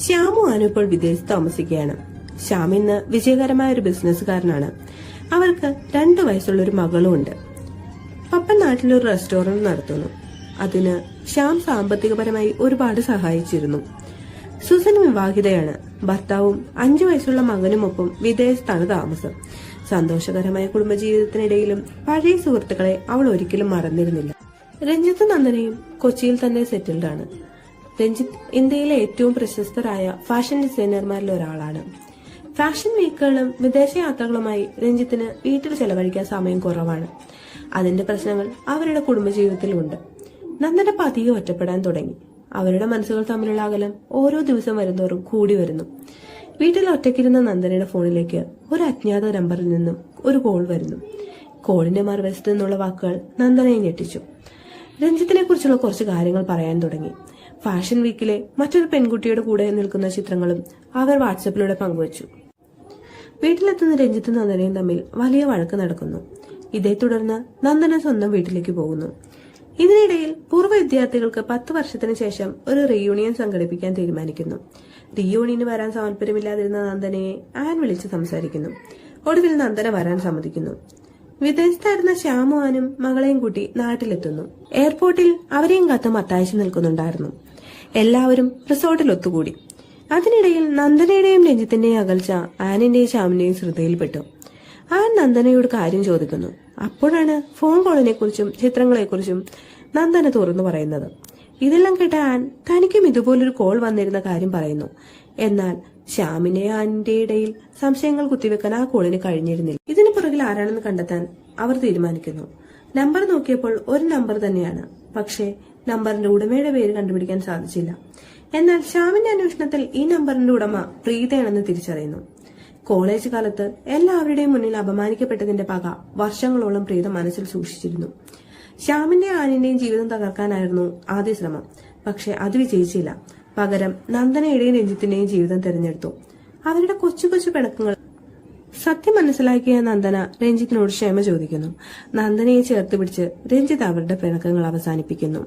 ശ്യാമു ആനും ഇപ്പോൾ വിദേശത്ത് താമസിക്കുകയാണ്. ശ്യാം ഇന്ന് വിജയകരമായ ഒരു ബിസിനസ്സുകാരനാണ്. അവർക്ക് 2 വയസ്സുള്ള ഒരു മകളും ഉണ്ട്. പപ്പൻ നാട്ടിലൊരു റെസ്റ്റോറന്റ് നടത്തുന്നു. അതിന് ശ്യാം സാമ്പത്തികപരമായി ഒരുപാട് സഹായിച്ചിരുന്നു. സുസൻ വിവാഹിതയാണ്. ഭർത്താവും 5 വയസ്സുള്ള മകനുമൊപ്പം വിദേശത്താണ് താമസം. സന്തോഷകരമായ കുടുംബജീവിതത്തിനിടയിലും പഴയ സുഹൃത്തുക്കളെ അവൾ ഒരിക്കലും മറന്നിരുന്നില്ല. രഞ്ജിത്ത് നന്ദനയും കൊച്ചിയിൽ തന്നെ സെറ്റിൽഡ് ആണ്. രഞ്ജിത്ത് ഇന്ത്യയിലെ ഏറ്റവും പ്രശസ്തരായ ഫാഷൻ ഡിസൈനർമാരിൽ ഒരാളാണ്. ഫാഷൻ വീക്കുകളും വിദേശ യാത്രകളുമായി രഞ്ജിത്തിന് വീട്ടിൽ ചെലവഴിക്കാൻ സമയം കുറവാണ്. അതിന്റെ പ്രശ്നങ്ങൾ അവരുടെ കുടുംബജീവിതത്തിലുണ്ട്. നന്ദന പതിയെ ഒറ്റപ്പെടാൻ തുടങ്ങി. അവരുടെ മനസ്സുകൾ തമ്മിലുള്ള അകലം ഓരോ ദിവസം വരുന്നതോറും കൂടി വരുന്നു. വീട്ടിൽ ഒറ്റയ്ക്കിരുന്ന നന്ദനയുടെ ഫോണിലേക്ക് ഒരു അജ്ഞാത നമ്പറിൽ നിന്നും ഒരു കോൾ വരുന്നു. കോളിന്റെ മറുവശത്ത് നിന്നുള്ള വാക്കുകൾ നന്ദനയെ ഞെട്ടിച്ചു. രഞ്ജിത്തിനെ കുറിച്ചുള്ള കുറച്ച് കാര്യങ്ങൾ പറയാൻ തുടങ്ങി. ഫാഷൻ വീക്കിലെ മറ്റൊരു പെൺകുട്ടിയുടെ കൂടെ നിൽക്കുന്ന ചിത്രങ്ങളും അവർ വാട്സാപ്പിലൂടെ പങ്കുവച്ചു. വീട്ടിലെത്തുന്ന രഞ്ജിത്തും നന്ദനയും തമ്മിൽ വലിയ വഴക്ക് നടക്കുന്നു. ഇതേ തുടർന്ന് നന്ദന സ്വന്തം വീട്ടിലേക്ക് പോകുന്നു. ഇതിനിടയിൽ പൂർവ്വ വിദ്യാർത്ഥികൾക്ക് 10 വർഷത്തിന് ശേഷം ഒരു റീയൂണിയൻ സംഘടിപ്പിക്കാൻ തീരുമാനിക്കുന്നു. റീയൂണിയന് വരാൻ താല്പര്യമില്ലാതിരുന്ന നന്ദനയെ ആൻ വിളിച്ച് സംസാരിക്കുന്നു. ഒടുവിൽ നന്ദന വരാൻ സമ്മതിക്കുന്നു. വിദേശത്തായിരുന്ന ശ്യാമു ആനും മകളെയും കൂട്ടി നാട്ടിലെത്തുന്നു. എയർപോർട്ടിൽ അവരെയും കാത്ത് മത്തായിച്ച് നിൽക്കുന്നുണ്ടായിരുന്നു. എല്ലാവരും റിസോർട്ടിൽ ഒത്തുകൂടി. അതിനിടയിൽ നന്ദനയുടെയും രഞ്ജിത്തിന്റെയും അകൽച്ച ആനിന്റെയും ശ്യാമിന്റെയും ശ്രദ്ധയിൽപ്പെട്ടു. ആൻ നന്ദനയോട് കാര്യം ചോദിക്കുന്നു. അപ്പോഴാണ് ഫോൺ കോളിനെ കുറിച്ചും ചിത്രങ്ങളെക്കുറിച്ചും നന്ദന തുറന്നു പറയുന്നത്. ഇതെല്ലാം കേട്ട ആൻ തനിക്കും ഇതുപോലൊരു കോൾ വന്നിരുന്ന കാര്യം പറയുന്നു. എന്നാൽ ശ്യാമിന്റെ ആനിന്റെ ഇടയിൽ സംശയങ്ങൾ കുത്തിവെക്കാൻ ആ കോളിന് കഴിഞ്ഞിരുന്നില്ല. ഇതിനു പുറകിൽ ആരാണെന്ന് കണ്ടെത്താൻ അവർ തീരുമാനിക്കുന്നു. നമ്പർ നോക്കിയപ്പോൾ ഒരു നമ്പർ തന്നെയാണ്. പക്ഷേ നമ്പറിന്റെ ഉടമയുടെ പേര് കണ്ടുപിടിക്കാൻ സാധിച്ചില്ല. എന്നാൽ ശ്യാമിന്റെ അന്വേഷണത്തിൽ ഈ നമ്പറിന്റെ ഉടമ പ്രീതയാണെന്ന് തിരിച്ചറിയുന്നു. കോളേജ് കാലത്ത് എല്ലാവരുടെയും മുന്നിൽ അപമാനിക്കപ്പെട്ടതിന്റെ പക വർഷങ്ങളോളം പ്രീത മനസ്സിൽ സൂക്ഷിച്ചിരുന്നു. ശ്യാമിന്റെ ആനിന്റെയും ജീവിതം തകർക്കാനായിരുന്നു ആദ്യ ശ്രമം. പക്ഷെ അത് വിജയിച്ചില്ല. പകരം നന്ദനയുടെയും രഞ്ജിത്തിന്റെയും ജീവിതം തിരഞ്ഞെടുത്തു. അവരുടെ കൊച്ചു കൊച്ചു പിണക്കങ്ങൾ സത്യം മനസ്സിലാക്കിയ നന്ദന രഞ്ജിത്തിനോട് ക്ഷമ ചോദിക്കുന്നു. നന്ദനയെ ചേർത്ത് പിടിച്ച് രഞ്ജിത്ത് അവരുടെ പിണക്കങ്ങൾ അവസാനിപ്പിക്കുന്നു.